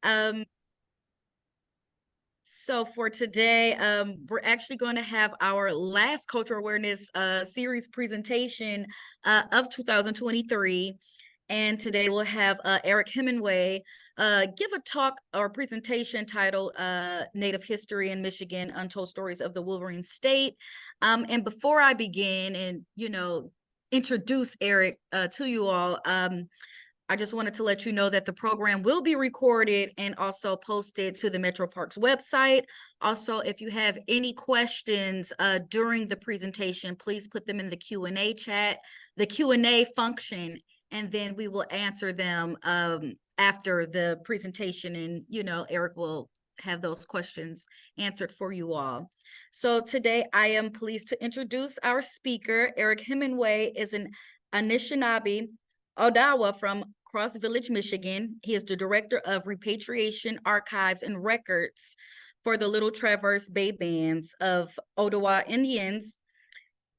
Um, so for today, we're actually going to have our last cultural awareness series presentation of 2023. And today we'll have Eric Hemenway give a talk or presentation titled Native History in Michigan, Untold Stories of the Wolverine State. And before I begin and, introduce Eric to you all, I just wanted to let you know that the program will be recorded and also posted to the Metro Parks website. Also, if you have any questions during the presentation, please put them in the Q&A chat, the Q&A function, and then we will answer them after the presentation. And, Eric will have those questions answered for you all. So today I am pleased to introduce our speaker. Eric Hemenway is an Anishnaabe Odawa from Cross Village, Michigan. He is the Director of Repatriation, Archives, and Records for the Little Traverse Bay Bands of Odawa Indians,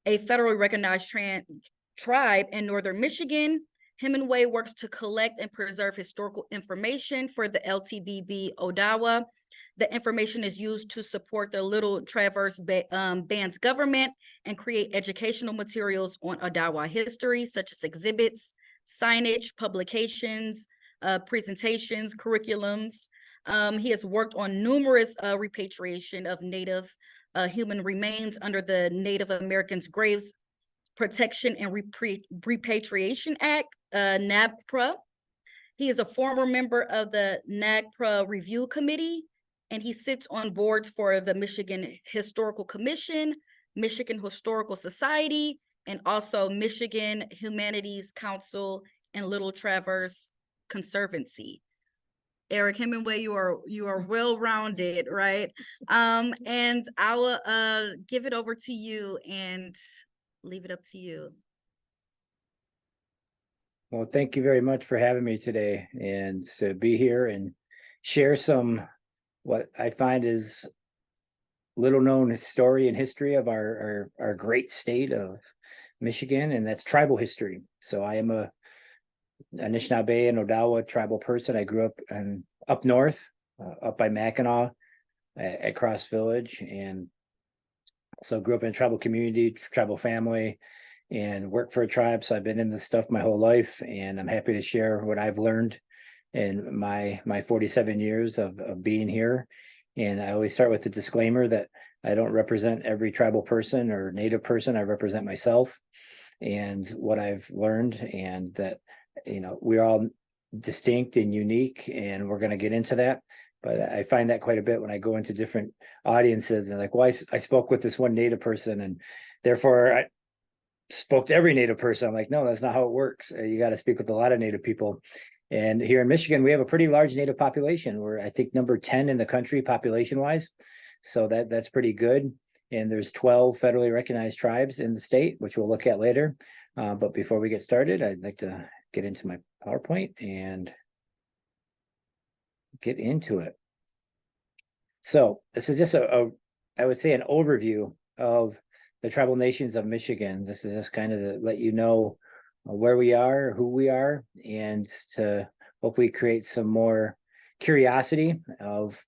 a federally recognized tribe in northern Michigan. Hemenway works to collect and preserve historical information for the LTBB Odawa. The information is used to support the Little Traverse Band's government and create educational materials on Odawa history, such as exhibits, signage, publications, presentations, curriculums. He has worked on numerous repatriation of Native human remains under the Native Americans Graves Protection and Repatriation Act, NAGPRA. He is a former member of the NAGPRA Review Committee, and he sits on boards for the Michigan Historical Commission, Michigan Historical Society, and also Michigan Humanities Council and Little Traverse Conservancy. Eric Hemenway, you are well-rounded, right? And I will give it over to you and leave it up to you. Well, thank you very much for having me today and to be here and share some what I find is little known story and history of our great state of Michigan, and that's tribal history. So I am a Anishnaabe and Odawa tribal person. I grew up north, up by Mackinac at Cross Village, and so grew up in a tribal community, tribal family, and worked for a tribe. So I've been in this stuff my whole life, and I'm happy to share what I've learned in my 47 years of being here. And I always start with the disclaimer that I don't represent every tribal person or Native person. I represent myself and what I've learned, and that, we're all distinct and unique, and we're going to get into that. But I find that quite a bit when I go into different audiences and like, well, I spoke with this one Native person and therefore I spoke to every Native person. I'm like, no, that's not how it works. You got to speak with a lot of Native people. And here in Michigan, we have a pretty large Native population. We're, I think, number 10 in the country population-wise. So that's pretty good. And there's 12 federally recognized tribes in the state, which we'll look at later. But before we get started, I'd like to get into my PowerPoint and get into it. So this is just I would say, an overview of the tribal nations of Michigan. This is just kind of to let you know where we are, who we are, and to hopefully create some more curiosity of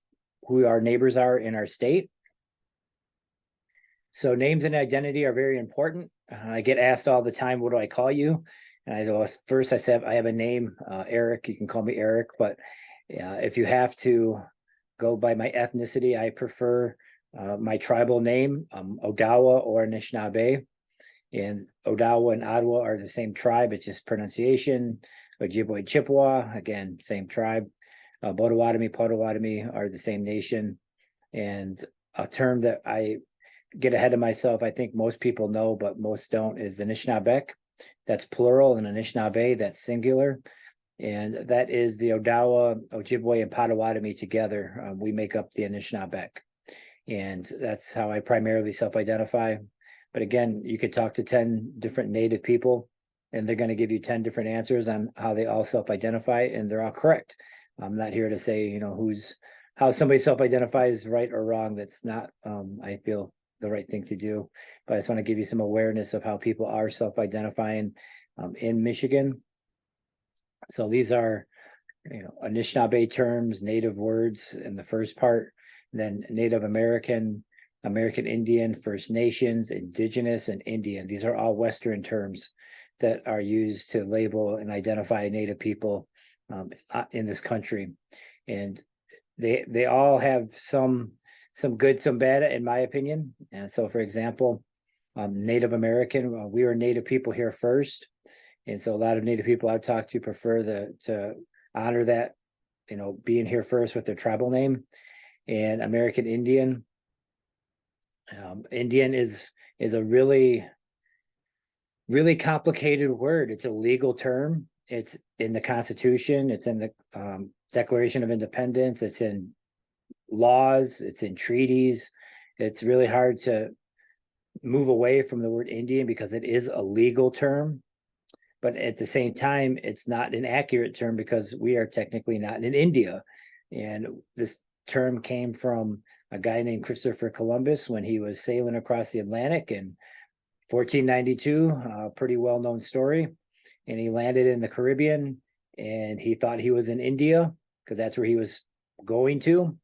who our neighbors are in our state. So names and identity are very important. I get asked all the time, what do I call you? And I go, first I said, I have a name, Eric. You can call me Eric, but if you have to go by my ethnicity, I prefer my tribal name, Odawa or Anishnaabe. And Odawa and Odawa are the same tribe. It's just pronunciation. Ojibwe, Chippewa, again, same tribe. Potawatomi, Potawatomi are the same nation. And a term that I get ahead of myself, I think most people know, but most don't, is Anishnaabe. That's plural, and Anishnaabe, that's singular. And that is the Odawa, Ojibwe, and Potawatomi together. We make up the Anishnaabe. And that's how I primarily self-identify. But again, you could talk to 10 different Native people, and they're going to give you 10 different answers on how they all self-identify, and they're all correct. I'm not here to say, how somebody self-identifies right or wrong. That's not, I feel, the right thing to do. But I just want to give you some awareness of how people are self-identifying in Michigan. So these are Anishnaabe terms, native words in the first part, then Native American, American Indian, First Nations, Indigenous, and Indian. These are all Western terms that are used to label and identify Native people in this country. And they all have some good, some bad, in my opinion. And so, for example, Native American, we were Native people here first. And so a lot of Native people I've talked to prefer to honor that, being here first with their tribal name. And American Indian, Indian is a really, really complicated word. It's a legal term. It's in the Constitution. It's in the Declaration of Independence. It's in laws. It's in treaties. It's really hard to move away from the word Indian because it is a legal term. But at the same time, it's not an accurate term because we are technically not in India. And this term came from a guy named Christopher Columbus when he was sailing across the Atlantic in 1492, a pretty well-known story. And he landed in the Caribbean and he thought he was in India because that's where he was going to.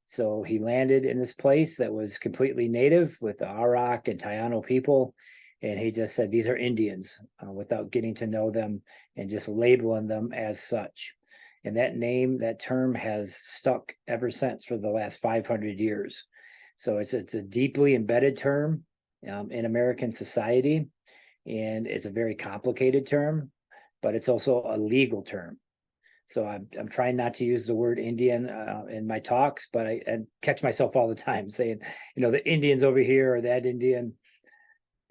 So he landed in this place that was completely native with the Arak and Taino people. And he just said, these are Indians, without getting to know them and just labeling them as such. And that name, that term has stuck ever since for the last 500 years. So it's a deeply embedded term in American society. And it's a very complicated term, but it's also a legal term. So I'm trying not to use the word Indian in my talks, but I catch myself all the time saying, the Indians over here or that Indian.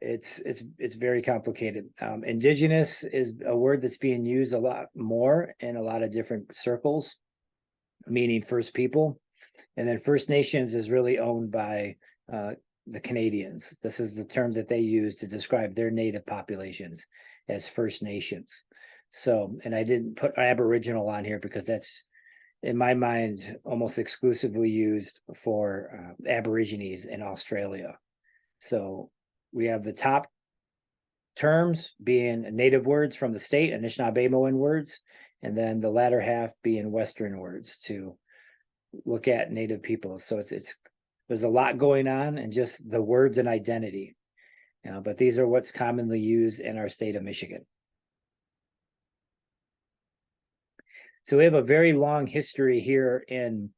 It's very complicated. Indigenous is a word that's being used a lot more in a lot of different circles, meaning First People. And then First Nations is really owned by the Canadians. This is the term that they use to describe their native populations as First Nations. So, and I didn't put Aboriginal on here because that's, in my mind, almost exclusively used for Aborigines in Australia. So we have the top terms being native words from the state, Anishnaabe words, and then the latter half being Western words to look at Native people. So it's there's a lot going on and just the words and identity. But these are what's commonly used in our state of Michigan. So we have a very long history here in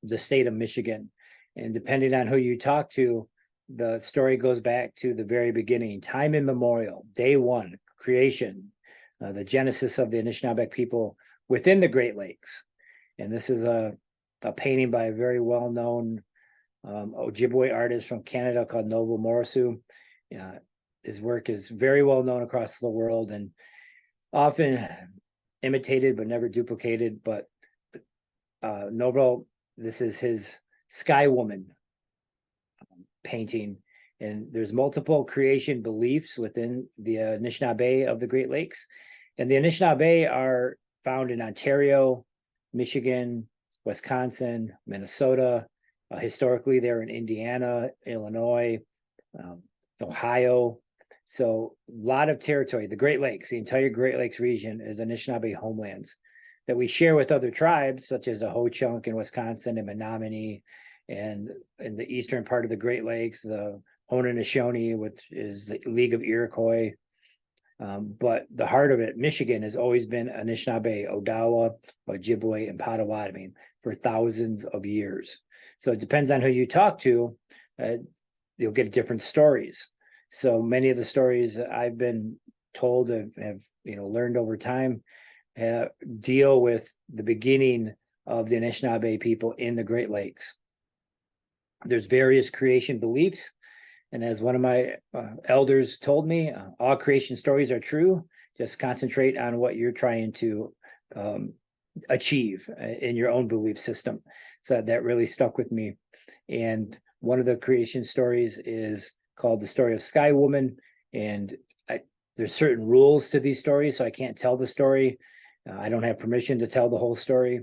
the state of Michigan. And depending on who you talk to, the story goes back to the very beginning, time immemorial, day one, creation, the genesis of the Anishinaabe people within the Great Lakes. And this is a painting by a very well-known Ojibwe artist from Canada called Noble Morosu. His work is very well known across the world and often imitated but never duplicated. But Noble, this is his Sky Woman painting, and there's multiple creation beliefs within the Anishinaabe of the Great Lakes. And the Anishinaabe are found in Ontario, Michigan, Wisconsin, Minnesota. Historically, they're in Indiana, Illinois, Ohio. So a lot of territory. The Great Lakes, the entire Great Lakes region is Anishinaabe homelands that we share with other tribes, such as the Ho-Chunk in Wisconsin and Menominee, and in the eastern part of the Great Lakes, the Haudenosaunee, which is the League of Iroquois. But the heart of it, Michigan, has always been Anishinaabe, Odawa, Ojibwe, and Potawatomi for thousands of years. So it depends on who you talk to, you'll get different stories. So many of the stories that I've been told have learned over time deal with the beginning of the Anishinaabe people in the Great Lakes. There's various creation beliefs. And as one of my elders told me, all creation stories are true. Just concentrate on what you're trying to achieve in your own belief system. So that really stuck with me. And one of the creation stories is called the story of Sky Woman. And there's certain rules to these stories, so I can't tell the story. I don't have permission to tell the whole story.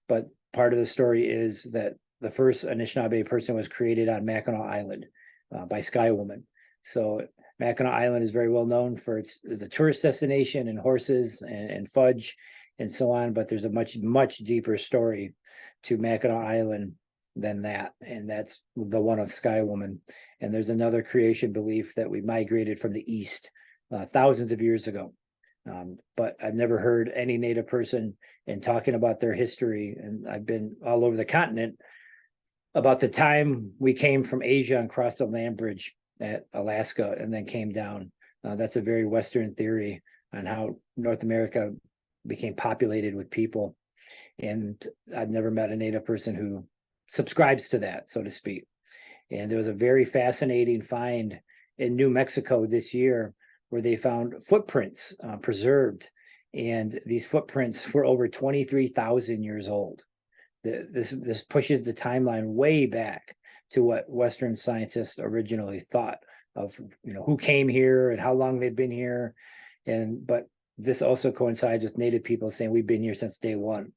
But part of the story is that the first Anishinaabe person was created on Mackinac Island by Sky Woman. So Mackinac Island is very well known for its as a tourist destination and horses and fudge. and so on, but there's a much deeper story to Mackinac Island than that, and that's the one of Sky Woman. And there's another creation belief that we migrated from the east thousands of years ago. But I've never heard any Native person in talking about their history, and I've been all over the continent about the time we came from Asia and crossed the land bridge at Alaska and then came down. That's a very Western theory on how North America became populated with people. And I've never met a Native person who subscribes to that, so to speak. And there was a very fascinating find in New Mexico this year where they found footprints preserved. And these footprints were over 23,000 years old. This pushes the timeline way back to what Western scientists originally thought of, who came here and how long they've been here. But this also coincides with Native people saying we've been here since day one.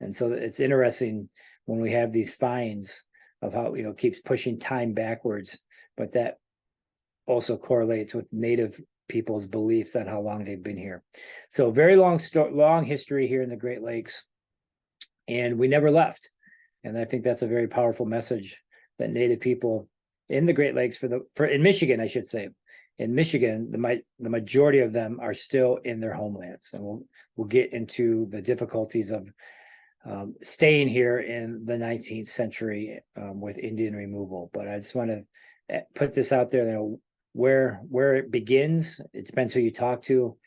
And so it's interesting when we have these finds of how, keeps pushing time backwards, but that also correlates with Native people's beliefs on how long they've been here. So very long history here in the Great Lakes. And we never left. And I think that's a very powerful message that Native people in the Great Lakes in Michigan, I should say, in Michigan, the majority of them are still in their homelands. And we'll get into the difficulties of staying here in the 19th century with Indian removal. But I just want to put this out there, where it begins. It depends who you talk to,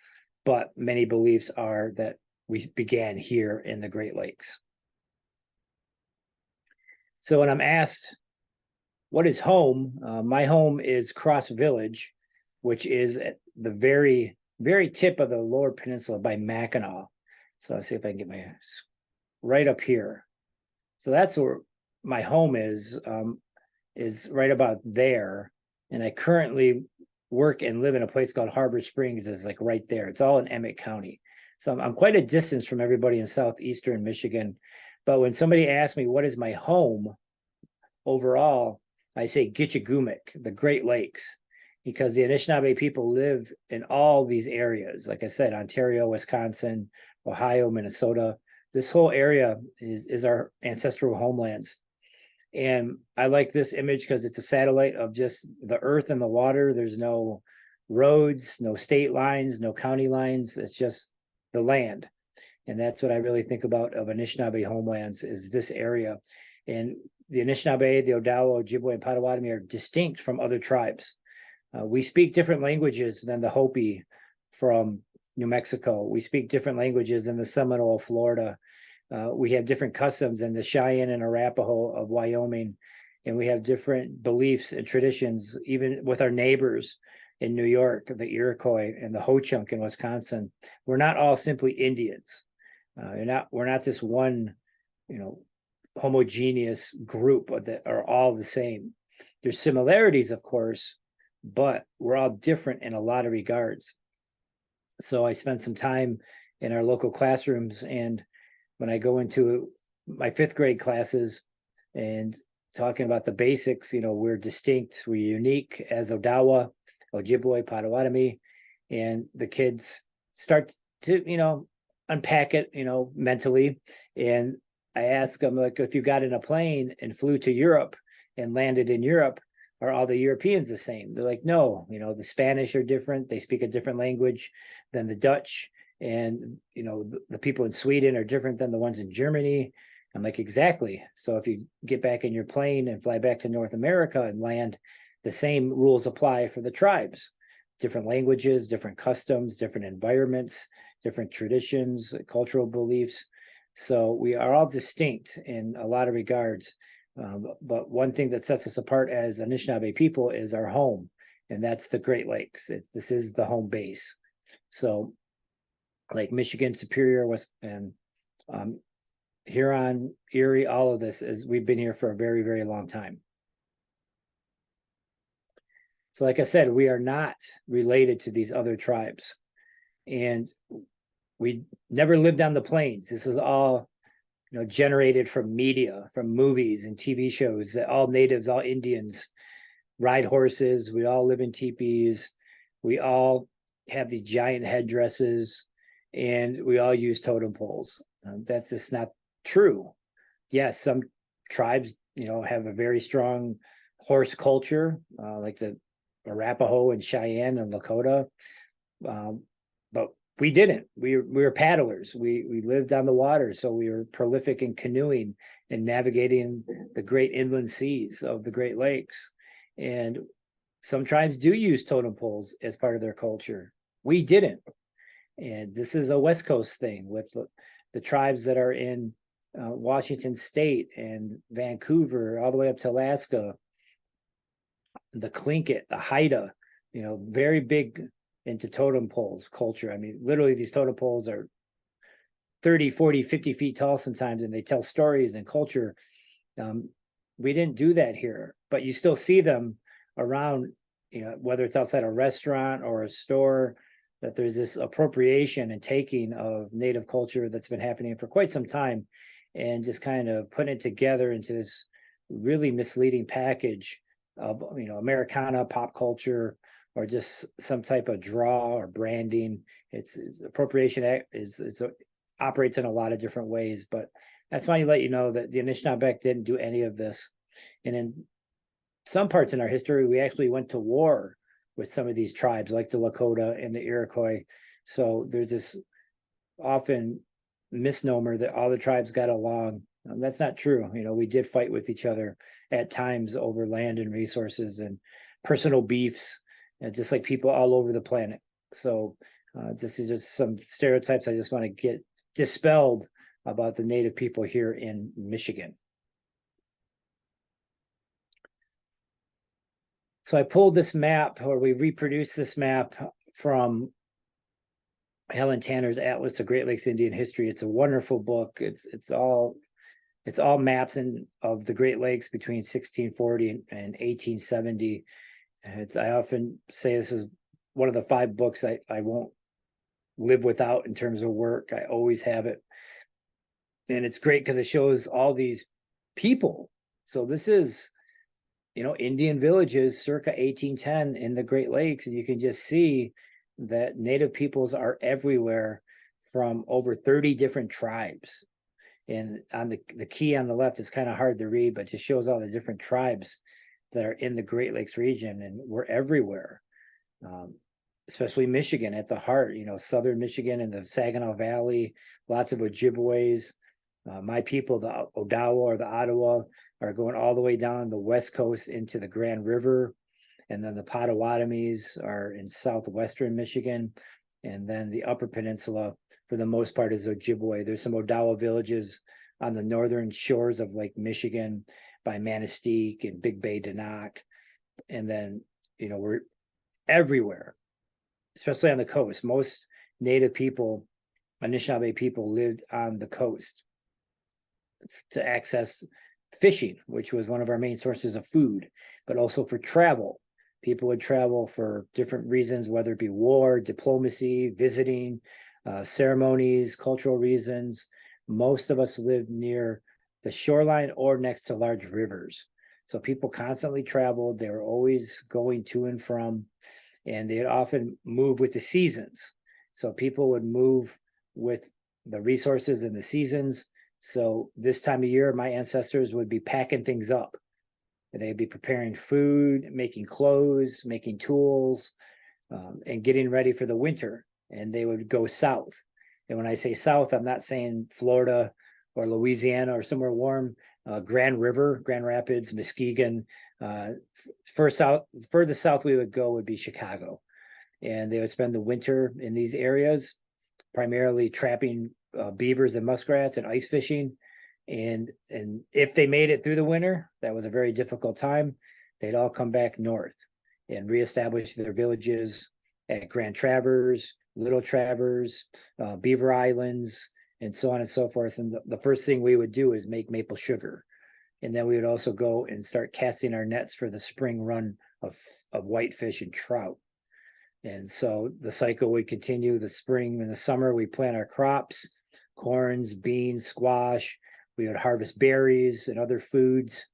but many beliefs are that we began here in the Great Lakes. So when I'm asked, what is home? My home is Cross Village, which is at the very, very tip of the Lower Peninsula by Mackinac. So I'll see if I can get right up here. So that's where my home is right about there. And I currently work and live in a place called Harbor Springs. It's like right there. It's all in Emmett County. So I'm quite a distance from everybody in southeastern Michigan. But when somebody asks me, what is my home overall, I say Gitchagumik, the Great Lakes, because the Anishnaabe people live in all these areas. Like I said, Ontario, Wisconsin, Ohio, Minnesota. This whole area is our ancestral homelands. And I like this image because it's a satellite of just the earth and the water. There's no roads, no state lines, no county lines. It's just the land. And that's what I really think about of Anishnaabe homelands, is this area. And the Anishnaabe, the Odawa, Ojibwe, and Potawatomi are distinct from other tribes. We speak different languages than the Hopi from New Mexico. We speak different languages than the Seminole of Florida. We have different customs than the Cheyenne and Arapaho of Wyoming. And we have different beliefs and traditions, even with our neighbors in New York, the Iroquois and the Ho-Chunk in Wisconsin. We're not all simply Indians. We're not this one, homogeneous group that are all the same. There's similarities, of course, but we're all different in a lot of regards. So I spent some time in our local classrooms, and when I go into my 5th grade classes and talking about the basics, we're distinct, we're unique as Odawa, Ojibwe, Potawatomi, and the kids start to, unpack it, mentally. And I ask them, like, if you got in a plane and flew to Europe and landed in Europe, are all the Europeans the same? They're like, no, the Spanish are different. They speak a different language than the Dutch. And, the people in Sweden are different than the ones in Germany. I'm like, exactly. So if you get back in your plane and fly back to North America and land, the same rules apply for the tribes. Different languages, different customs, different environments, different traditions, cultural beliefs. So we are all distinct in a lot of regards. But one thing that sets us apart as Anishnaabe people is our home, and that's the Great Lakes. This is the home base. So like Michigan, Superior, and Huron, Erie, all of this we've been here for a very, very long time. So like I said, we are not related to these other tribes. And we never lived on the plains. This is all, generated from media, from movies and TV shows, that all natives, all Indians ride horses. We all live in teepees. We all have these giant headdresses. and we all use totem poles. That's just not true. Yes, some tribes, have a very strong horse culture, like the Arapaho and Cheyenne and Lakota. But we didn't. We were paddlers. We lived on the water, so we were prolific in canoeing and navigating the great inland seas of the Great Lakes. And some tribes do use totem poles as part of their culture. We didn't. And this is a West Coast thing with the tribes that are in Washington State and Vancouver, all the way up to Alaska. The Tlingit, the Haida, very big into totem poles culture. I mean, literally these totem poles are 30, 40, 50 feet tall sometimes, and they tell stories and culture. We didn't do that here, but you still see them around, whether it's outside a restaurant or a store, that there's this appropriation and taking of Native culture that's been happening for quite some time, and just kind of putting it together into this really misleading package of, Americana, pop culture, or just some type of draw or branding. It's appropriation operates in a lot of different ways, but that's why you let you know that the Anishnaabe didn't do any of this. And in some parts in our history, we actually went to war with some of these tribes, like the Lakota and the Iroquois. So there's this often misnomer that all the tribes got along. That's not true. We did fight with each other at times over land and resources and personal beefs, just like people all over the planet. So this is just some stereotypes I just want to get dispelled about the Native people here in Michigan. So I pulled this map, or we reproduced this map from Helen Tanner's Atlas of Great Lakes Indian History. It's a wonderful book. It's all maps of the Great Lakes between 1640 and 1870. I often say this is one of the 5 books I won't live without in terms of work. I always have it. And it's great because it shows all these people. So this is, Indian villages circa 1810 in the Great Lakes. And you can just see that Native peoples are everywhere from over 30 different tribes. And on the key on the left is kind of hard to read, but just shows all the different tribes that are in the Great Lakes region, and we're everywhere. Especially Michigan at the heart, southern Michigan and the Saginaw Valley, lots of Ojibways. My people, the Odawa or the Odawa, are going all the way down the west coast into the Grand River. And then the Potawatomis are in southwestern Michigan. And then the Upper Peninsula, for the most part, is Ojibwe. There's some Odawa villages on the northern shores of Lake Michigan by Manistee and Big Bay, Denok. And then, we're everywhere, especially on the coast. Most Native people, Anishnaabe people, lived on the coast to access fishing, which was one of our main sources of food, but also for travel. People would travel for different reasons, whether it be war, diplomacy, visiting, ceremonies, cultural reasons. Most of us lived near the shoreline or next to large rivers. So people constantly traveled. They were always going to and from, and they'd often move with the seasons. So people would move with the resources and the seasons. So this time of year, my ancestors would be packing things up. They'd be preparing food, making clothes, making tools, and getting ready for the winter. And they would go south. And when I say south, I'm not saying Florida or Louisiana or somewhere warm. Grand River, Grand Rapids, Muskegon. Furthest south we would go would be Chicago. And they would spend the winter in these areas, primarily trapping beavers and muskrats and ice fishing. And if they made it through the winter, that was a very difficult time, they'd all come back north and reestablish their villages at Grand Traverse, Little Traverse, Beaver Islands, and so on and so forth. And the first thing we would do is make maple sugar. And then we would also go and start casting our nets for the spring run of whitefish and trout. And so the cycle would continue. The spring and the summer, we plant our crops, corns, beans, squash. We would harvest berries and other foods.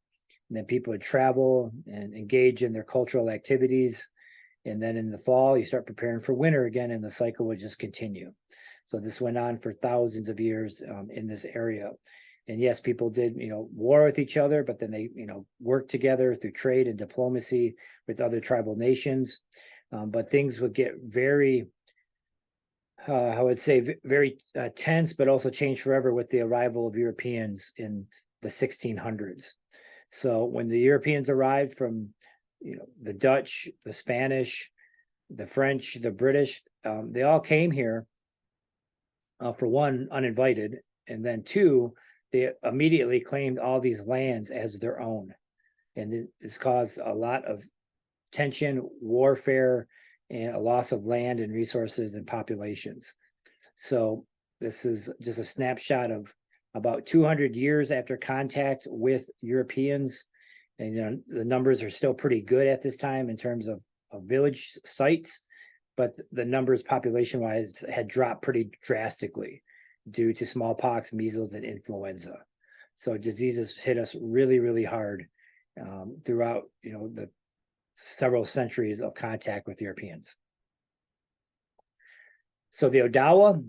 And then people would travel and engage in their cultural activities. And then in the fall, you start preparing for winter again, and the cycle would just continue. So this went on for thousands of years in this area. And yes, people did, war with each other, but then they, worked together through trade and diplomacy with other tribal nations. But things would get very, I would say, very tense, but also change forever with the arrival of Europeans in the 1600s. So when the Europeans arrived from, the Dutch, the Spanish, the French, the British, they all came here for one, uninvited, and then two, they immediately claimed all these lands as their own. And this caused a lot of tension, warfare, and a loss of land and resources and populations. So this is just a snapshot of about 200 years after contact with Europeans. And the numbers are still pretty good at this time in terms of village sites, but the numbers population-wise had dropped pretty drastically due to smallpox, measles, and influenza. So diseases hit us really, really hard throughout, the several centuries of contact with Europeans. So the Odawa,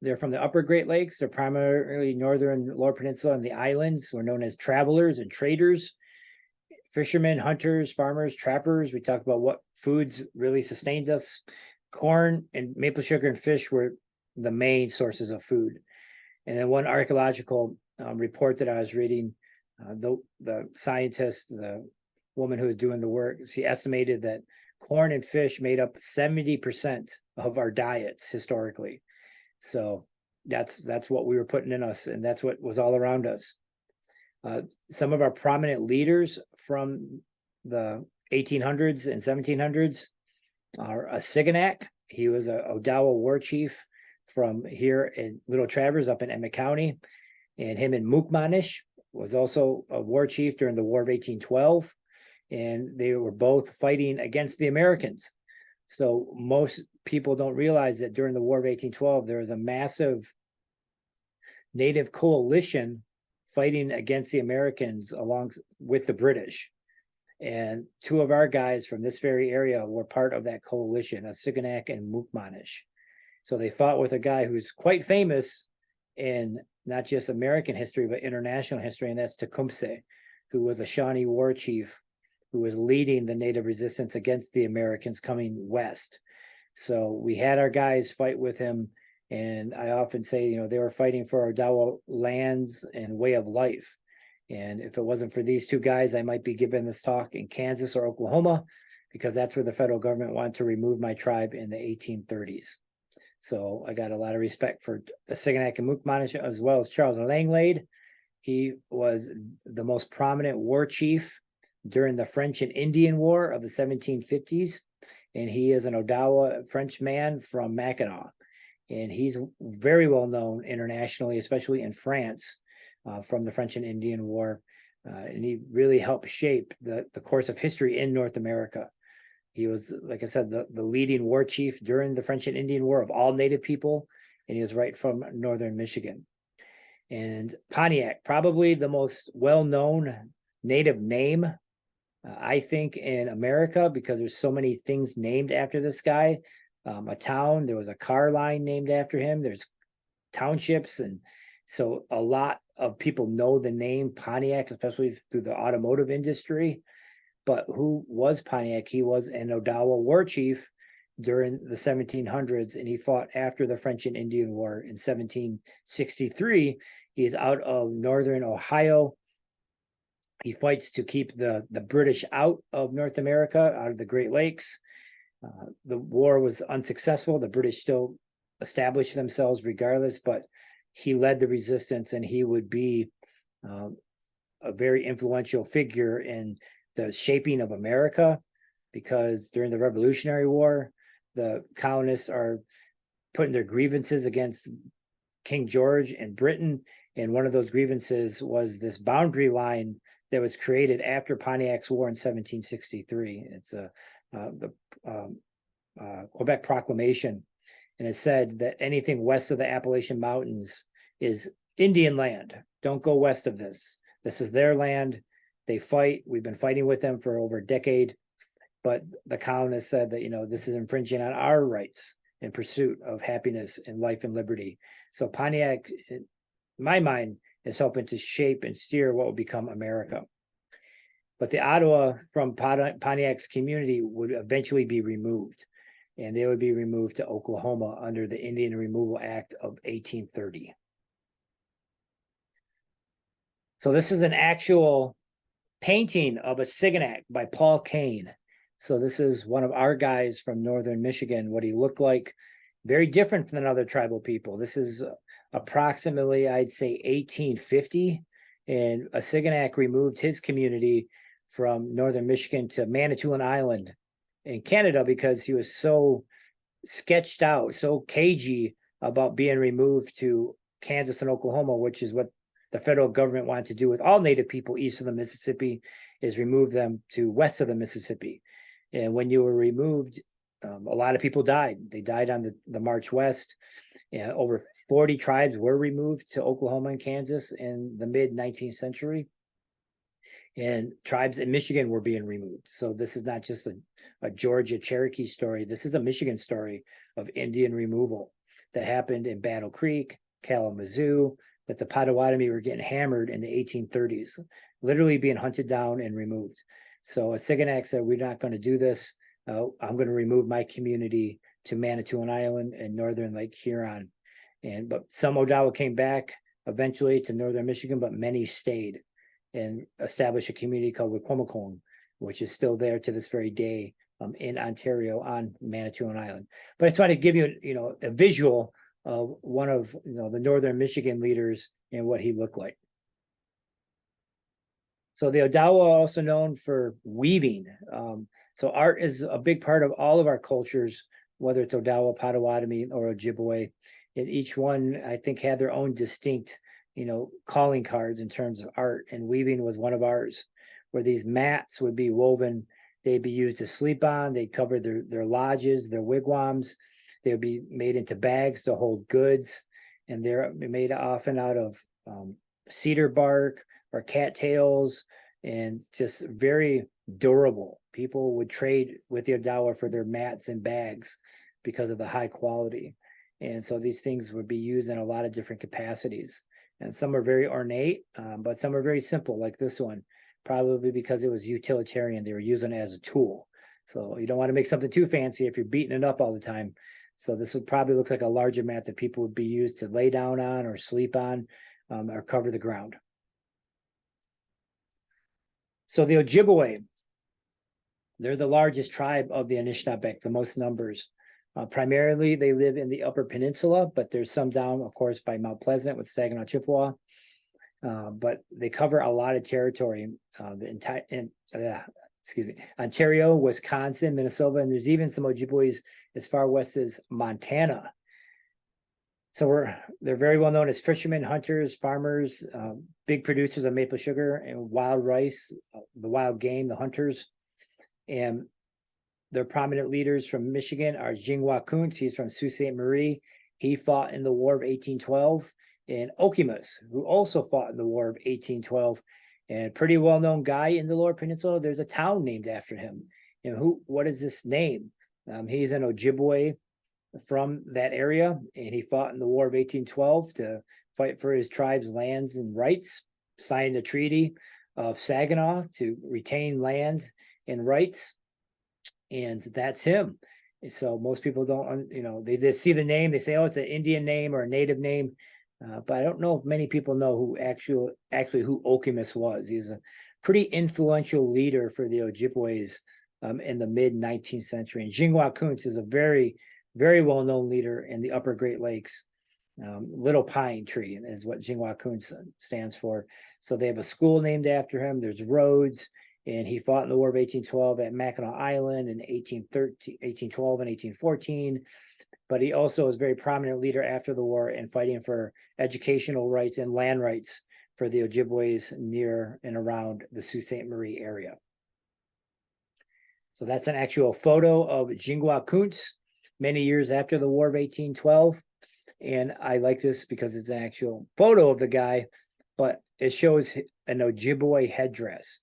they're from the upper Great Lakes. They're primarily northern Lower Peninsula and the islands. Were known as travelers and traders, fishermen, hunters, farmers, trappers. We talked about what foods really sustained us. Corn and maple sugar and fish were the main sources of food. And then one archaeological report that I was reading, the scientist, the woman who was doing the work, she estimated that corn and fish made up 70% of our diets historically. So that's what we were putting in us, and that's what was all around us. Some of our prominent leaders from the 1800s and 1700s are a Siganak. He was a Odawa war chief from here in Little Traverse up in Emmett County. And him and Mukmanish was also a war chief during the War of 1812. And they were both fighting against the Americans. So most people don't realize that during the War of 1812, there was a massive native coalition fighting against the Americans along with the British. And two of our guys from this very area were part of that coalition, a Siganak and Mukmanish. So they fought with a guy who's quite famous in not just American history, but international history, and that's Tecumseh, who was a Shawnee war chief who was leading the native resistance against the Americans coming west. So we had our guys fight with him, and I often say, they were fighting for Odawa lands and way of life. And if it wasn't for these two guys, I might be giving this talk in Kansas or Oklahoma, because that's where the federal government wanted to remove my tribe in the 1830s. So I got a lot of respect for the Siganak and Mukmanish, as well as Charles Langlade. He was the most prominent war chief during the French and Indian War of the 1750s. And he is an Odawa French man from Mackinac. And he's very well known internationally, especially in France, from the French and Indian War. And he really helped shape the course of history in North America. He was, like I said, the leading war chief during the French and Indian War of all Native people. And he was right from northern Michigan. And Pontiac, probably the most well-known Native name, I think, in America, because there's so many things named after this guy. A town, there was a car line named after him. There's townships. And so a lot of people know the name Pontiac, especially through the automotive industry. But who was Pontiac? He was an Odawa war chief during the 1700s, and he fought after the French and Indian War in 1763. He is out of northern Ohio. He fights to keep the British out of North America, out of the Great Lakes. The war was unsuccessful. The British still established themselves regardless, but he led the resistance, and he would be a very influential figure in the shaping of America, because during the Revolutionary War, the colonists are putting their grievances against King George and Britain. And one of those grievances was this boundary line that was created after Pontiac's War in 1763. It's the Quebec Proclamation. And it said that anything west of the Appalachian Mountains is Indian land. Don't go west of this. This is their land. They fight. We've been fighting with them for over a decade. But the colonists said that, this is infringing on our rights in pursuit of happiness and life and liberty. So Pontiac, in my mind, is helping to shape and steer what will become America. But the Odawa from Pontiac's community would eventually be removed, and they would be removed to Oklahoma under the Indian Removal Act of 1830. So this is an actual painting of a signage by Paul Kane. So this is one of our guys from northern Michigan, what he looked like. Very different than other tribal people. This is approximately, I'd say, 1850. And a Siganak removed his community from northern Michigan to Manitoulin Island in Canada because he was so sketched out, so cagey about being removed to Kansas and Oklahoma, which is what the federal government wanted to do with all Native people east of the Mississippi, is remove them to west of the Mississippi. And when you were removed, a lot of people died. They died on the march west. And over 40 tribes were removed to Oklahoma and Kansas in the mid-19th century. And tribes in Michigan were being removed. So this is not just a Georgia Cherokee story. This is a Michigan story of Indian removal that happened in Battle Creek, Kalamazoo, that the Potawatomi were getting hammered in the 1830s, literally being hunted down and removed. So a Siganak said, we're not going to do this. I'm going to remove my community to Manitoulin Island and northern Lake Huron. But some Odawa came back eventually to northern Michigan, but many stayed and established a community called Wikwemicong, which is still there to this very day in Ontario on Manitoulin Island. But I just want to give you, a visual of one of the northern Michigan leaders and what he looked like. So the Odawa are also known for weaving. So art is a big part of all of our cultures, whether it's Odawa, Potawatomi, or Ojibwe. And each one, I think, had their own distinct, calling cards in terms of art. And weaving was one of ours, where these mats would be woven. They'd be used to sleep on. They'd cover their lodges, their wigwams. They would be made into bags to hold goods. And they're made often out of cedar bark or cattails, and just very durable. People would trade with the Odawa for their mats and bags because of the high quality. And so these things would be used in a lot of different capacities. And some are very ornate, but some are very simple, like this one, probably because it was utilitarian. They were using it as a tool. So you don't want to make something too fancy if you're beating it up all the time. So this would probably look like a larger mat that people would be used to lay down on or sleep on, or cover the ground. So the Ojibwe, they're the largest tribe of the Anishnaabe, the most numbers. Primarily, they live in the Upper Peninsula, but there's some down, of course, by Mount Pleasant with Saginaw, Chippewa. But they cover a lot of territory, Ontario, Wisconsin, Minnesota, and there's even some Ojibwe's as far west as Montana. So they're very well known as fishermen, hunters, farmers, big producers of maple sugar and wild rice, the wild game, the hunters. And their prominent leaders from Michigan are Jinghua Kuntz. He's from Sault Ste. Marie. He fought in the War of 1812. And Okemos, who also fought in the War of 1812. And a pretty well-known guy in the Lower Peninsula. There's a town named after him. What is this name? He's an Ojibwe from that area, and he fought in the War of 1812 to fight for his tribe's lands and rights, signed the Treaty of Saginaw to retain land and rights. And that's him. So most people don't, they see the name, they say, oh, it's an Indian name or a native name. But I don't know if many people know who actually who Okemos was. He's a pretty influential leader for the Ojibways in the mid-19th century. And Jinghua Kuntz is a very, very well-known leader in the Upper Great Lakes. Little Pine Tree is what Jinghua Kuntz stands for. So they have a school named after him. There's roads. And he fought in the War of 1812 at Mackinac Island in 1812 and 1814. But he also was a very prominent leader after the war in fighting for educational rights and land rights for the Ojibways near and around the Sault Ste. Marie area. So that's an actual photo of Jinghua Kuntz many years after the War of 1812. And I like this because it's an actual photo of the guy, but it shows an Ojibwe headdress.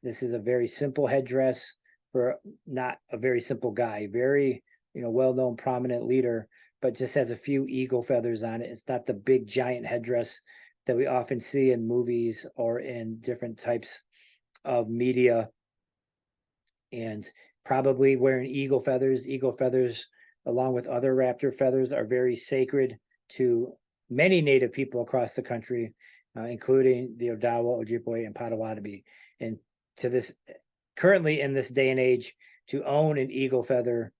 This is a very simple headdress for not a very simple guy. Very, well-known prominent leader, but just has a few eagle feathers on it. It's not the big giant headdress that we often see in movies or in different types of media. And probably wearing eagle feathers. Eagle feathers, along with other raptor feathers, are very sacred to many Native people across the country, including the Odawa, Ojibwe, and Potawatomi. And to this, currently in this day and age, to own an eagle feather,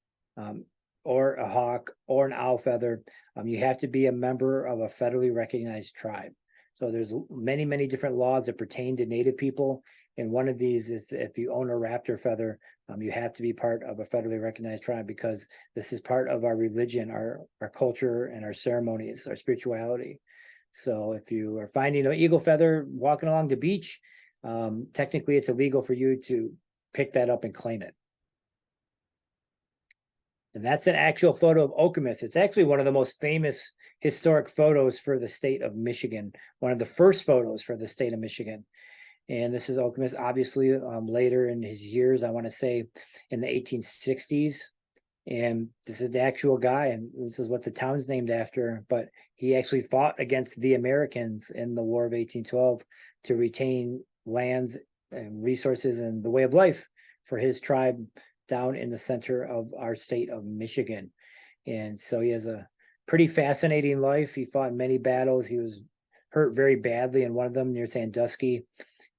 or a hawk or an owl feather, you have to be a member of a federally recognized tribe. So there's many, many different laws that pertain to Native people. And one of these is if you own a raptor feather, you have to be part of a federally recognized tribe, because this is part of our religion, our culture, and our ceremonies, our spirituality. So if you are finding an eagle feather walking along the beach, technically it's illegal for you to pick that up and claim it. And that's an actual photo of Okemos. It's actually one of the most famous historic photos for the state of Michigan, one of the first photos for the state of Michigan. And this is Okemos, obviously, later in his years, I want to say in the 1860s. And this is the actual guy, and this is what the town's named after. But he actually fought against the Americans in the War of 1812 to retain lands and resources and the way of life for his tribe down in the center of our state of Michigan. And so he has a pretty fascinating life. He fought in many battles. He was hurt very badly in one of them near Sandusky.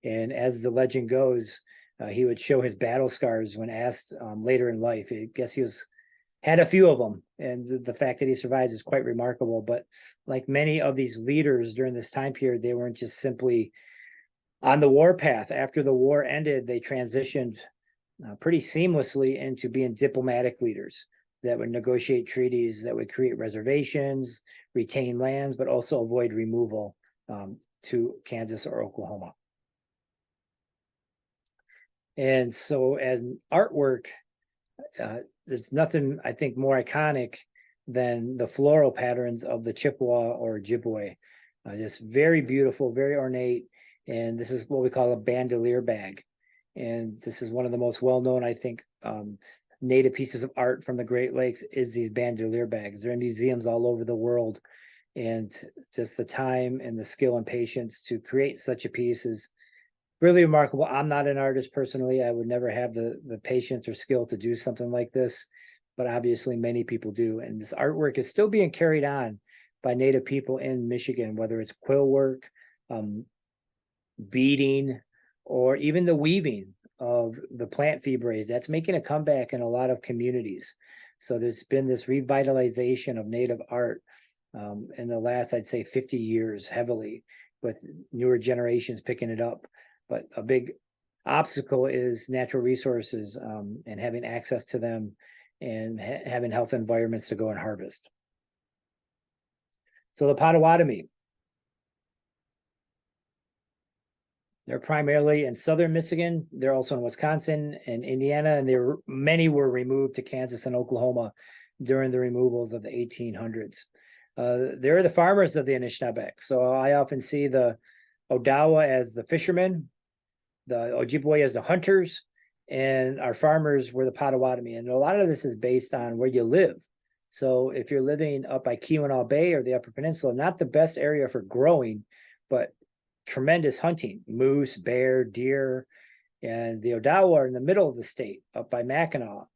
And as the legend goes, he would show his battle scars when asked later in life. I guess he had a few of them. And the fact that he survived is quite remarkable. But like many of these leaders during this time period, they weren't just simply on the war path. After the war ended, they transitioned pretty seamlessly into being diplomatic leaders that would negotiate treaties, that would create reservations, retain lands, but also avoid removal to Kansas or Oklahoma. And so as artwork, there's nothing, I think, more iconic than the floral patterns of the Chippewa or Ojibwe. Just very beautiful, very ornate. And this is what we call a bandolier bag. And this is one of the most well-known, I think, Native pieces of art from the Great Lakes is these bandolier bags. They're in museums all over the world. And just the time and the skill and patience to create such a piece is really remarkable. I'm not an artist personally. I would never have the patience or skill to do something like this, but obviously many people do. And this artwork is still being carried on by Native people in Michigan, whether it's quill work, beading, or even the weaving of the plant fibres. That's making a comeback in a lot of communities. So there's been this revitalization of Native art in the last, I'd say, 50 years, heavily, with newer generations picking it up. But a big obstacle is natural resources and having access to them, and having health environments to go and harvest. So the Potawatomi, they're primarily in southern Michigan. They're also in Wisconsin and Indiana, and many were removed to Kansas and Oklahoma during the removals of the 1800s. They're the farmers of the Anishnaabe. So I often see the Odawa as the fishermen, the Ojibwe as the hunters, and our farmers were the Potawatomi. And a lot of this is based on where you live. So if you're living up by Keweenaw Bay or the Upper Peninsula, not the best area for growing, but tremendous hunting, moose, bear, deer. And the Odawa are in the middle of the state, up by Mackinac,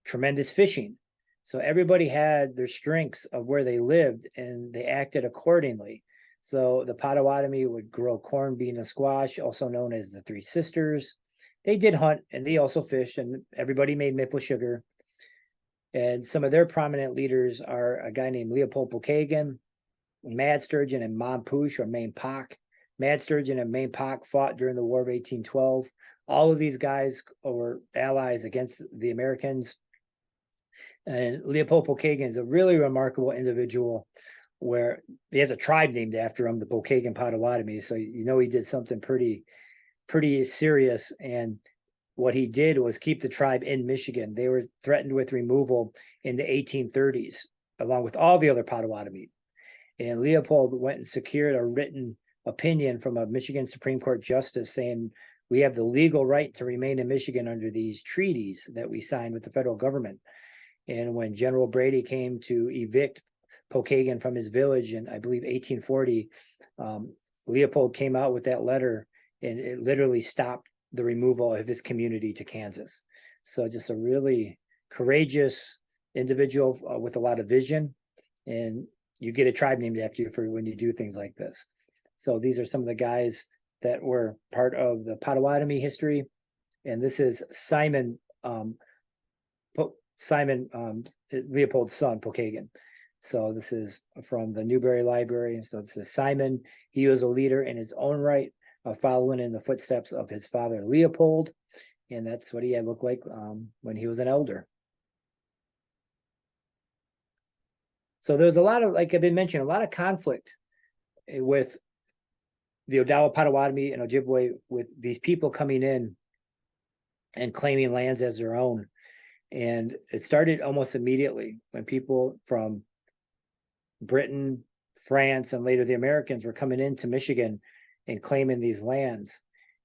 tremendous fishing. So everybody had their strengths of where they lived, and they acted accordingly. So the Potawatomi would grow corn, bean, and squash, also known as the Three Sisters. They did hunt, and they also fished, and everybody made maple sugar. And some of their prominent leaders are a guy named Leopold Pokagon, Mad Sturgeon, and Mampoosh or Maimpak. Mad Sturgeon and Maimpak fought during the War of 1812. All of these guys were allies against the Americans. And Leopold Pokagon is a really remarkable individual, where he has a tribe named after him, the Pokagon Potawatomi. So he did something pretty serious. And what he did was keep the tribe in Michigan. They were threatened with removal in the 1830s, along with all the other Potawatomi. And Leopold went and secured a written opinion from a Michigan Supreme Court justice saying we have the legal right to remain in Michigan under these treaties that we signed with the federal government. And when General Brady came to evict Pokagon from his village in, I believe, 1840, Leopold came out with that letter, and it literally stopped the removal of his community to Kansas. So just a really courageous individual with a lot of vision, and you get a tribe named after you for when you do things like this. So these are some of the guys that were part of the Potawatomi history, and this is Simon Leopold's son, Pokagon. So this is from the Newberry Library. So this is Simon. He was a leader in his own right, following in the footsteps of his father Leopold, and that's what he had looked like when he was an elder. So there's a lot of, like I've been mentioning, a lot of conflict with the Odawa Potawatomi and Ojibwe, with these people coming in and claiming lands as their own. And it started almost immediately when people from Britain, France, and later the Americans were coming into Michigan and claiming these lands.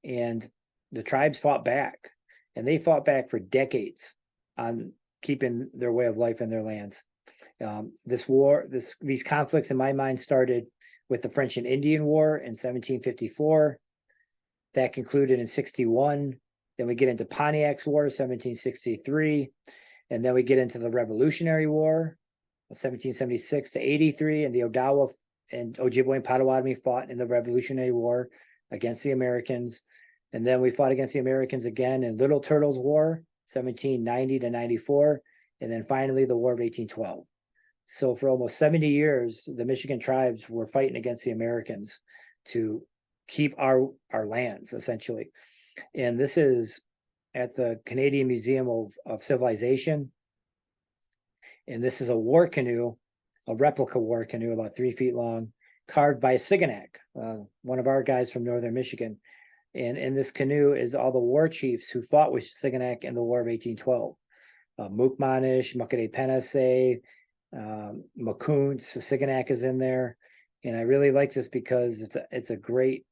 And the tribes fought back, and they fought back for decades on keeping their way of life in their lands. These conflicts in my mind started with the French and Indian War in 1754. That concluded in 61. Then we get into Pontiac's War, 1763. And then we get into the Revolutionary War of 1776 to 83. And the Odawa and Ojibwe and Potawatomi fought in the Revolutionary War against the Americans. And then we fought against the Americans again in Little Turtles War, 1790 to 94. And then finally the War of 1812. So for almost 70 years, the Michigan tribes were fighting against the Americans to keep our lands, essentially. And this is at the Canadian Museum of Civilization. And this is a war canoe, a replica war canoe, about 3 feet long, carved by Siganak, one of our guys from northern Michigan. And in this canoe is all the war chiefs who fought with Siganak in the War of 1812. Mukmanish, Mukade Penase, Macoons, Siganak is in there. And I really like this because it's a great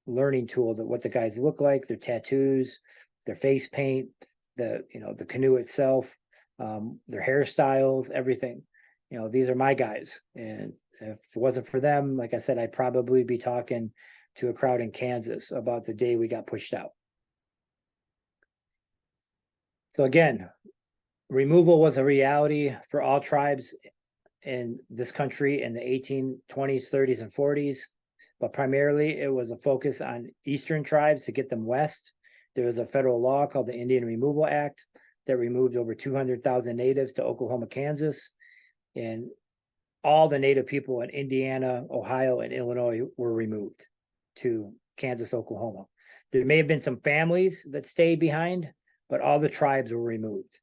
learning tool, that what the guys look like, their tattoos, their face paint, the canoe itself, their hairstyles, everything. These are my guys. And if it wasn't for them, like I said, I'd probably be talking to a crowd in Kansas about the day we got pushed out. So again, removal was a reality for all tribes in this country in the 1820s, 30s, and 40s. But primarily it was a focus on Eastern tribes to get them west. There was a federal law called the Indian Removal Act that removed over 200,000 natives to Oklahoma, Kansas. And all the native people in Indiana, Ohio, and Illinois were removed to Kansas, Oklahoma. There may have been some families that stayed behind, but all the tribes were removed.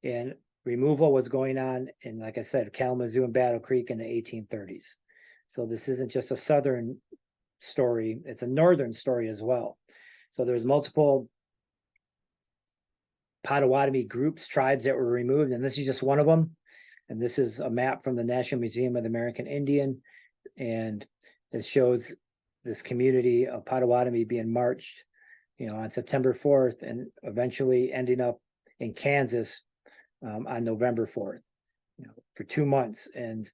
And removal was going on in, like I said, Kalamazoo and Battle Creek in the 1830s. So this isn't just a Southern story, it's a Northern story as well. So there's multiple Potawatomi groups, tribes that were removed, and this is just one of them. And this is a map from the National Museum of the American Indian, and it shows this community of Potawatomi being marched, on September 4th, and eventually ending up in Kansas on November 4th, for 2 months. And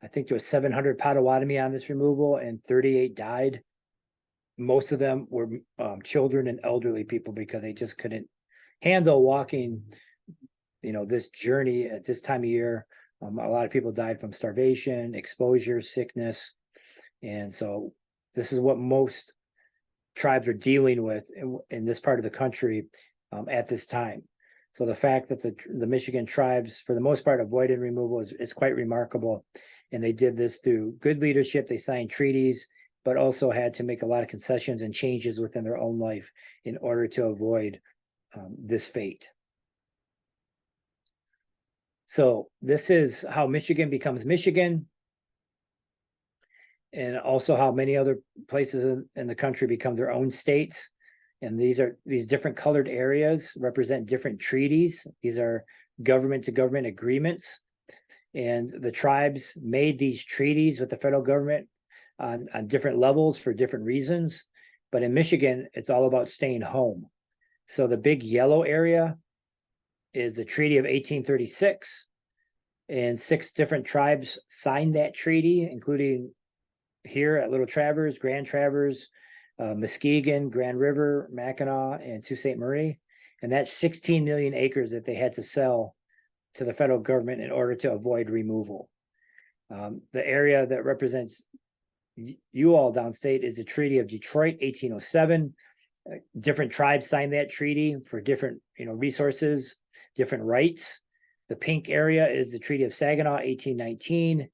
I think there was 700 Potawatomi on this removal, and 38 died. Most of them were children and elderly people, because they just couldn't handle walking, this journey at this time of year. A lot of people died from starvation, exposure, sickness. And so this is what most tribes are dealing with in this part of the country at this time. So the fact that the Michigan tribes, for the most part, avoided removal is quite remarkable. And they did this through good leadership. They signed treaties, but also had to make a lot of concessions and changes within their own life in order to avoid this fate. So this is how Michigan becomes Michigan, and also how many other places in the country become their own states. And these different colored areas represent different treaties. These are government to government agreements. And the tribes made these treaties with the federal government on different levels for different reasons. But in Michigan, it's all about staying home. So the big yellow area is the Treaty of 1836. And 6 different tribes signed that treaty, including here at Little Traverse, Grand Traverse, Muskegon, Grand River, Mackinac, and Sault Ste. Marie. And that's 16 million acres that they had to sell to the federal government in order to avoid removal. The area that represents you all downstate is the Treaty of Detroit, 1807. Different tribes signed that treaty for different, resources, different rights. The pink area is the Treaty of Saginaw, 1819.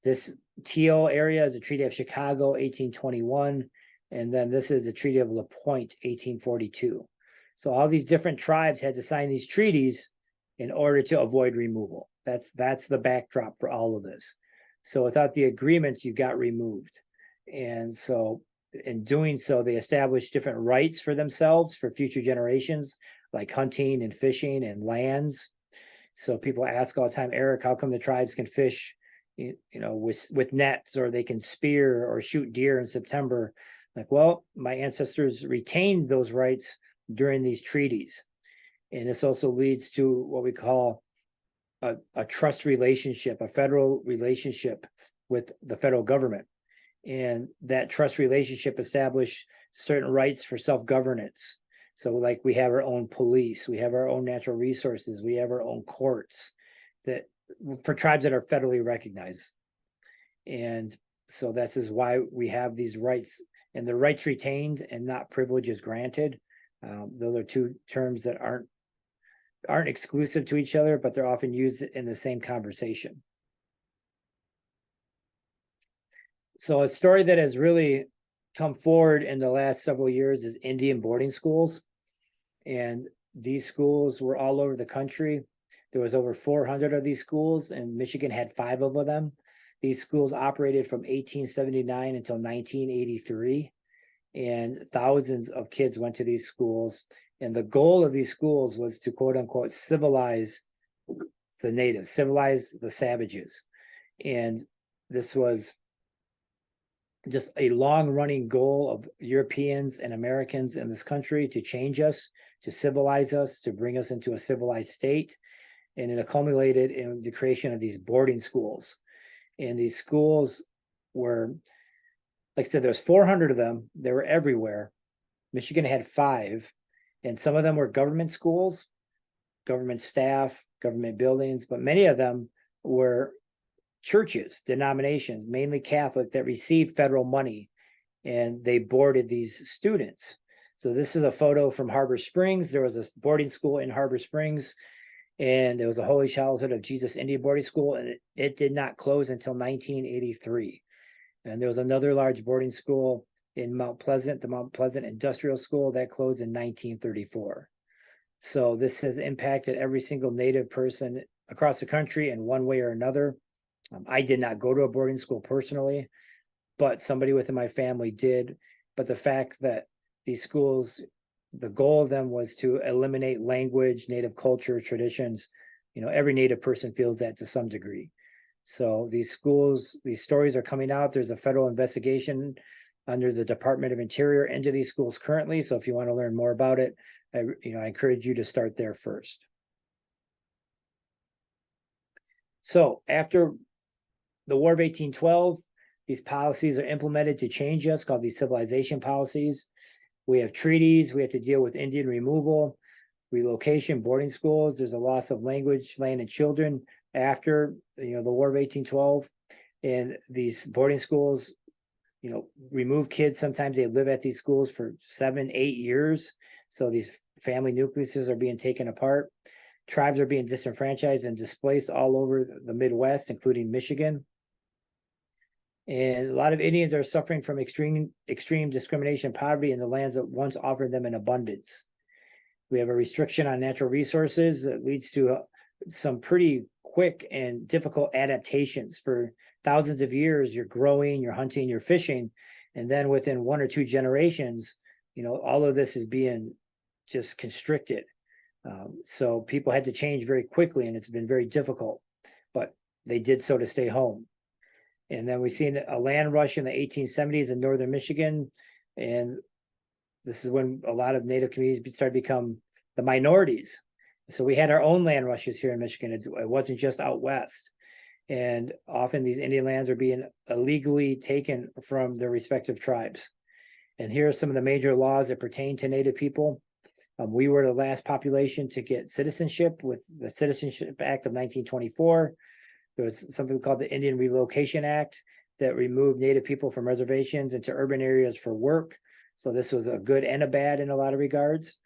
This teal area is the Treaty of Chicago, 1821. And then this is the Treaty of La Pointe, 1842. So all these different tribes had to sign these treaties in order to avoid removal. That's the backdrop for all of this. So without the agreements, you got removed. And so in doing so, they established different rights for themselves for future generations, like hunting and fishing and lands. So people ask all the time, Eric, how come the tribes can fish, with nets, or they can spear or shoot deer in September? Like, well, my ancestors retained those rights during these treaties. And this also leads to what we call a trust relationship, a federal relationship with the federal government. And that trust relationship established certain rights for self-governance. So like we have our own police, we have our own natural resources, we have our own courts that for tribes that are federally recognized. And so this is why we have these rights, and the rights retained and not privileges granted. Those are 2 terms that aren't exclusive to each other, but they're often used in the same conversation. So a story that has really come forward in the last several years is Indian boarding schools. And these schools were all over the country. There was over 400 of these schools, and Michigan had 5 of them. These schools operated from 1879 until 1983. And thousands of kids went to these schools. And the goal of these schools was to, quote unquote, civilize the natives, civilize the savages. And this was just a long running goal of Europeans and Americans in this country to change us, to civilize us, to bring us into a civilized state. And it accumulated in the creation of these boarding schools. And these schools were, like I said, there's 400 of them. They were everywhere. Michigan had 5, and some of them were government schools, government staff, government buildings, but many of them were churches, denominations, mainly Catholic, that received federal money, and they boarded these students. So this is a photo from Harbor Springs. There was a boarding school in Harbor Springs, and it was a Holy Childhood of Jesus Indian boarding school, and it did not close until 1983. And there was another large boarding school in Mount Pleasant, the Mount Pleasant Industrial School, that closed in 1934. So this has impacted every single Native person across the country in one way or another. I did not go to a boarding school personally, but somebody within my family did. But the fact that these schools, the goal of them was to eliminate language, Native culture, traditions. Every Native person feels that to some degree. So these schools, these stories are coming out. There's a federal investigation under the Department of Interior into these schools currently. So if you want to learn more about it, I encourage you to start there first. So after the War of 1812, these policies are implemented to change us, called these civilization policies. We have treaties. We have to deal with Indian removal, relocation, boarding schools. There's a loss of language, land, and children after the War of 1812. And these boarding schools, remove kids. Sometimes they live at these schools for 7, 8 years. So these family nucleuses are being taken apart. Tribes are being disenfranchised and displaced all over the Midwest, including Michigan. And a lot of Indians are suffering from extreme discrimination and poverty in the lands that once offered them in abundance. We have a restriction on natural resources that leads to some pretty quick and difficult adaptations. For thousands of years, you're growing, you're hunting, you're fishing, and then within 1 or 2 generations, all of this is being just constricted. So people had to change very quickly, and it's been very difficult, but they did so to stay home. And then we've seen a land rush in the 1870s in northern Michigan, and this is when a lot of Native communities started to become the minorities. So we had our own land rushes here in Michigan. It wasn't just out west. And often these Indian lands are being illegally taken from their respective tribes. And here are some of the major laws that pertain to Native people. We were the last population to get citizenship with the Citizenship Act of 1924. There was something called the Indian Relocation Act that removed Native people from reservations into urban areas for work. So this was a good and a bad in a lot of regards.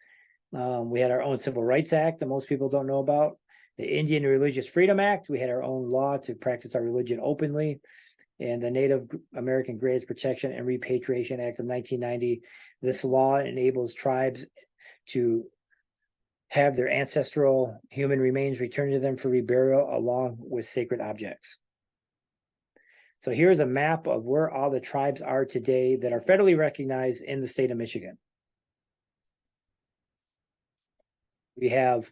We had our own Civil Rights Act that most people don't know about. The Indian Religious Freedom Act, we had our own law to practice our religion openly. And the Native American Graves Protection and Repatriation Act of 1990. This law enables tribes to have their ancestral human remains returned to them for reburial along with sacred objects. So here's a map of where all the tribes are today that are federally recognized in the state of Michigan. We have,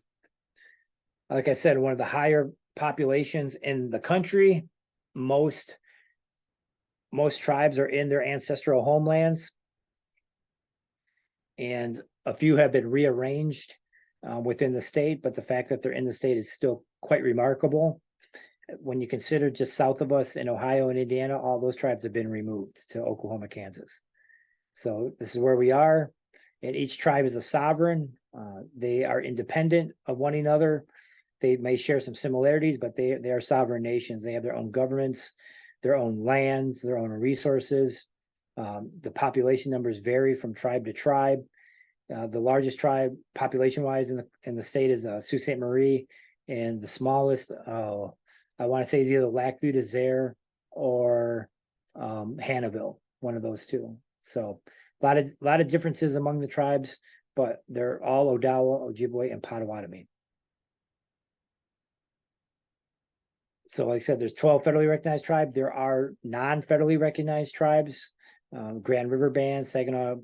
like I said, one of the higher populations in the country. Most tribes are in their ancestral homelands, and a few have been rearranged within the state, but the fact that they're in the state is still quite remarkable. When you consider just south of us in Ohio and Indiana, all those tribes have been removed to Oklahoma, Kansas. So this is where we are, and each tribe is a sovereign. They are independent of one another. They may share some similarities, but they are sovereign nations. They have their own governments, their own lands, their own resources. The population numbers vary from tribe to tribe. The largest tribe population-wise in the state is Sault Ste. Marie, and the smallest, I want to say, is either Lac-Vieux de Zare or Hannahville, one of those two. So a lot of differences among the tribes, but they're all Odawa, Ojibwe, and Potawatomi. So like I said, there's 12 federally recognized tribes. There are non-federally recognized tribes. Grand River Band, Saginaw,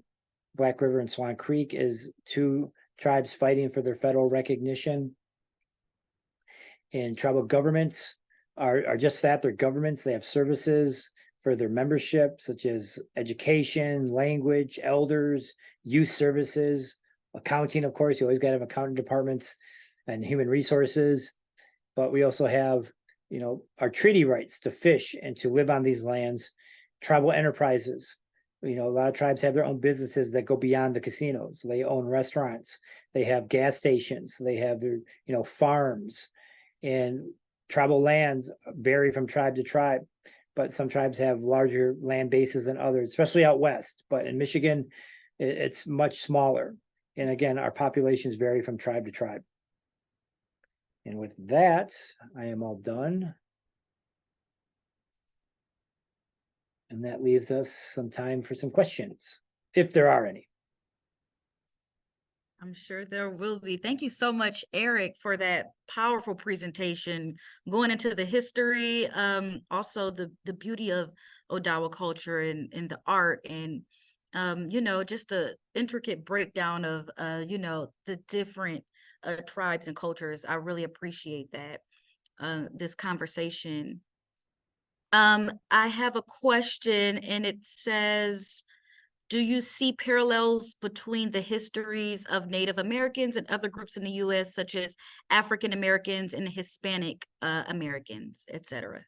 Black River, and Swan Creek is two tribes fighting for their federal recognition. And tribal governments are just that, they're governments. They have services for their membership, such as education, language, elders, youth services, accounting, of course. You always got to have accounting departments, and human resources. But we also have, our treaty rights to fish and to live on these lands, tribal enterprises. A lot of tribes have their own businesses that go beyond the casinos. They own restaurants, they have gas stations, they have their, farms. And tribal lands vary from tribe to tribe, but some tribes have larger land bases than others, especially out west. But in Michigan, it's much smaller. And again, our populations vary from tribe to tribe. And with that, I am all done. And that leaves us some time for some questions, if there are any. I'm sure there will be. Thank you so much, Eric, for that powerful presentation, going into the history, also the beauty of Odawa culture and the art, and just the intricate breakdown of the different tribes and cultures. I really appreciate that, this conversation. I have a question, and it says, do you see parallels between the histories of Native Americans and other groups in the U.S., such as African Americans and Hispanic Americans, etc.?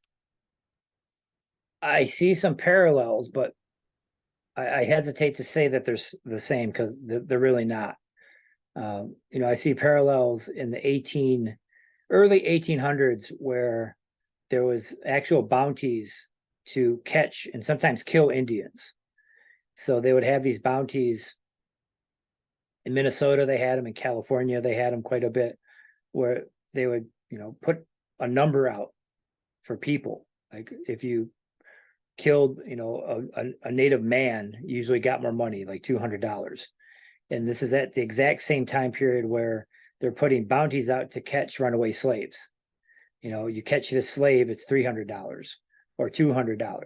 I see some parallels, but I hesitate to say that they're the same, because they're really not. I see parallels in the early 1800s, where there was actual bounties to catch and sometimes kill Indians. So they would have these bounties. In Minnesota, they had them. In California, they had them quite a bit, where they would, put a number out for people. Like if you killed, a native man, you usually got more money, like $200. And this is at the exact same time period where they're putting bounties out to catch runaway slaves. You catch this slave, it's $300 or $200.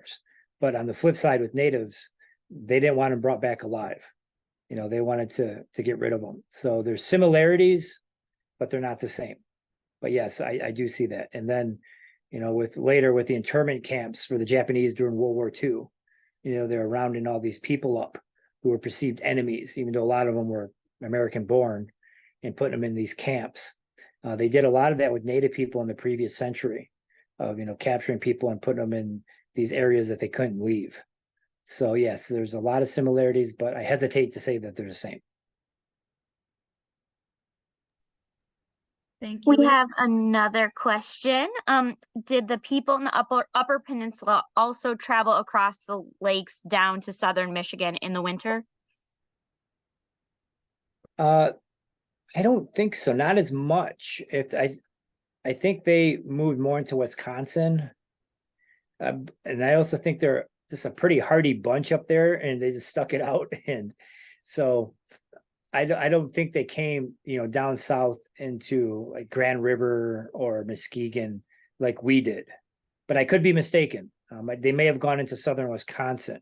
But on the flip side, with natives, they didn't want them brought back alive. They wanted to get rid of them. So there's similarities, but they're not the same. But yes, I do see that. And then, with the internment camps for the Japanese during World War II, they're rounding all these people up who were perceived enemies, even though a lot of them were American born, and putting them in these camps. They did a lot of that with Native people in the previous century, of capturing people and putting them in these areas that they couldn't leave. So yes, there's a lot of similarities, but I hesitate to say that they're the same. Thank you. We have another question. Did the people in the upper peninsula also travel across the lakes down to southern Michigan in the winter? I don't think so. Not as much. I think they moved more into Wisconsin, and I also think they're just a pretty hardy bunch up there, and they just stuck it out. And so I don't think they came, down south into like Grand River or Muskegon like we did, but I could be mistaken. They may have gone into southern Wisconsin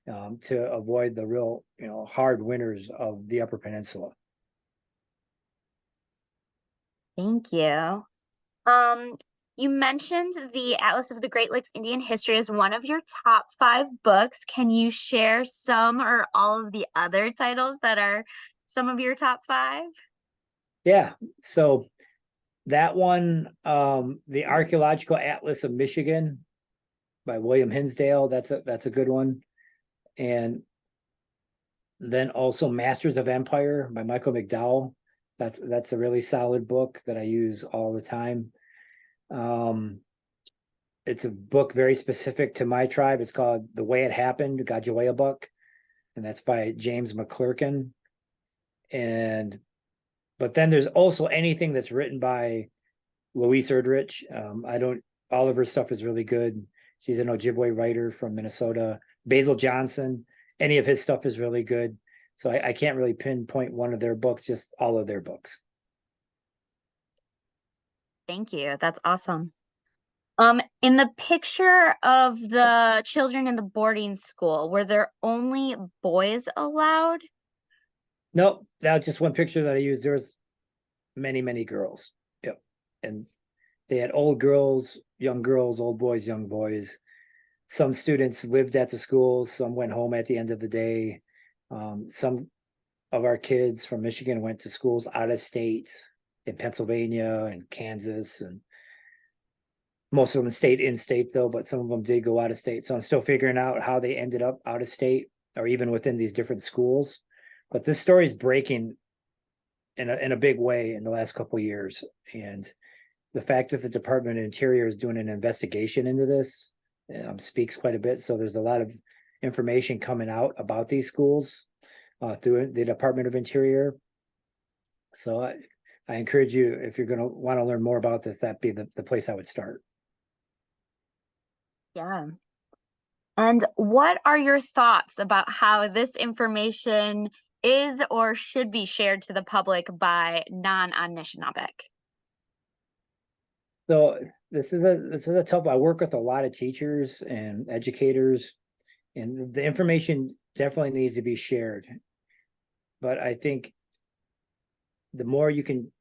to avoid the real, hard winters of the Upper Peninsula. Thank you. You mentioned the Atlas of the Great Lakes Indian History as one of your top 5 books. Can you share some or all of the other titles that are some of your top 5? Yeah. So that one, the Archaeological Atlas of Michigan by William Hinsdale, that's a good one. And then also Masters of Empire by Michael McDowell. That's a really solid book that I use all the time. It's a book very specific to my tribe. It's called The Way It Happened, Gajaweabuk, and that's by James McClurkin. But then there's also anything that's written by Louise Erdrich. All of her stuff is really good. She's an Ojibwe writer from Minnesota. Basil Johnson, any of his stuff is really good. So I can't really pinpoint one of their books, just all of their books. Thank you. That's awesome. In the picture of the children in the boarding school, were there only boys allowed? Nope, that was just one picture that I used. There was many, many girls. Yep. And they had old girls, young girls, old boys, young boys. Some students lived at the schools. Some went home at the end of the day. Some of our kids from Michigan went to schools out of state in Pennsylvania and Kansas, and most of them stayed in state though, but some of them did go out of state. So I'm still figuring out how they ended up out of state or even within these different schools. But this story is breaking in a big way in the last couple of years. And the fact that the Department of Interior is doing an investigation into this speaks quite a bit. So there's a lot of information coming out about these schools through the Department of Interior. So I encourage you, if you're going to want to learn more about this, that'd be the place I would start. Yeah. And what are your thoughts about how this information is or should be shared to the public by non-Anishinaabe? So this is a tough. I work with a lot of teachers and educators, and the information definitely needs to be shared. But I think the more you can,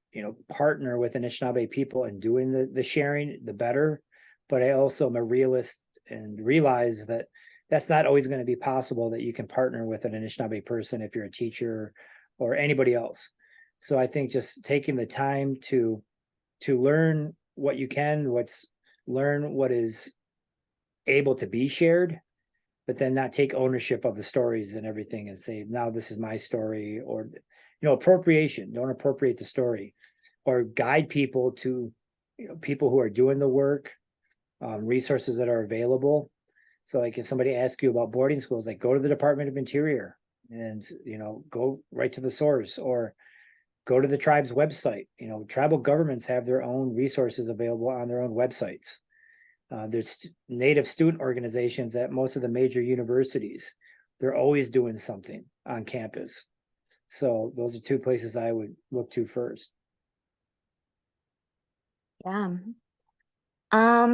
partner with Anishinaabe people in doing the sharing, the better. But I also am a realist and realize that that's not always going to be possible, that you can partner with an Anishinaabe person if you're a teacher or anybody else. So I think just taking the time to learn what you can, learn what is able to be shared, but then not take ownership of the stories and everything and say, now this is my story, or, appropriation, don't appropriate the story, or guide people to, people who are doing the work, resources that are available. So like if somebody asks you about boarding schools, like go to the Department of Interior and, go right to the source, or go to the tribe's website. Tribal governments have their own resources available on their own websites. There's Native student organizations at most of the major universities. They're always doing something on campus. So those are 2 places I would look to first. Yeah.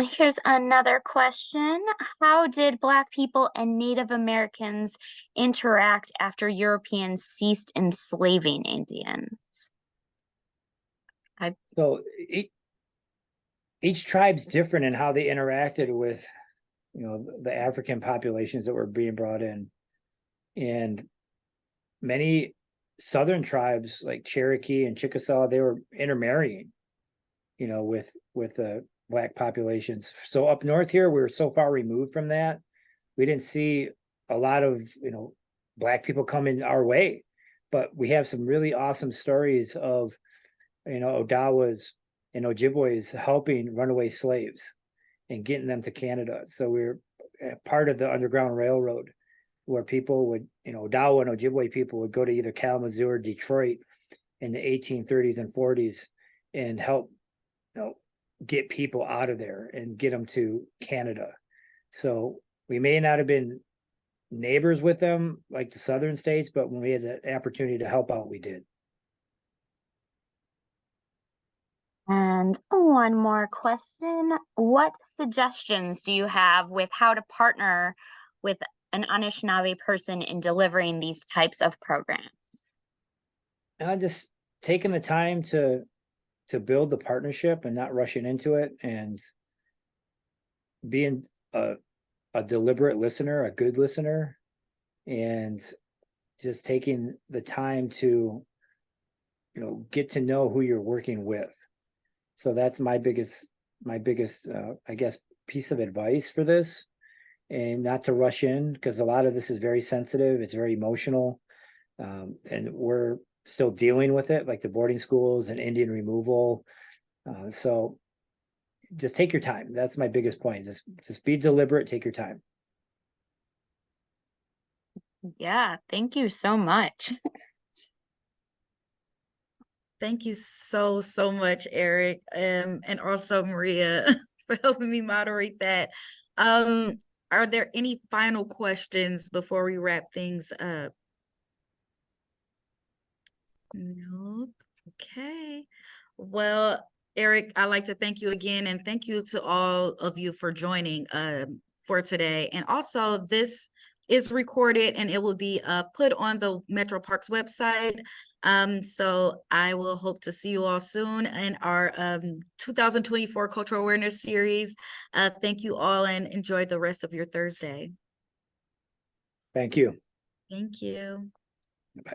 Here's another question. How did Black people and Native Americans interact after Europeans ceased enslaving Indians? So each tribe's different in how they interacted with, the African populations that were being brought in. And many southern tribes like Cherokee and Chickasaw, they were intermarrying, with the Black populations. So up north here, we were so far removed from that. We didn't see a lot of, Black people coming our way, but we have some really awesome stories of, Odawas and Ojibways helping runaway slaves and getting them to Canada. So we're part of the Underground Railroad, where people would, Odawa and Ojibwe people would go to either Kalamazoo or Detroit in the 1830s and 40s and help, get people out of there and get them to Canada. So we may not have been neighbors with them like the southern states, but when we had the opportunity to help out, we did. And one more question. What suggestions do you have with how to partner with an Anishnaabe person in delivering these types of programs? Just taking the time to build the partnership and not rushing into it, and being a deliberate listener, a good listener, and just taking the time to, get to know who you're working with. So that's my biggest, I guess, piece of advice for this, and not to rush in, because a lot of this is very sensitive. It's very emotional. And we're still dealing with it, like the boarding schools and Indian removal. So just take your time. That's my biggest point. Just be deliberate, take your time. Yeah, thank you so much. Thank you so, so much, Eric, and also Maria for helping me moderate that. Are there any final questions before we wrap things up? Nope. Okay. Well, Eric, I'd like to thank you again, and thank you to all of you for joining for today. And also, this is recorded and it will be put on the Metro Parks website. So I will hope to see you all soon in our 2024 Cultural Awareness Series. Thank you all, and enjoy the rest of your Thursday. Thank you. Thank you. Bye.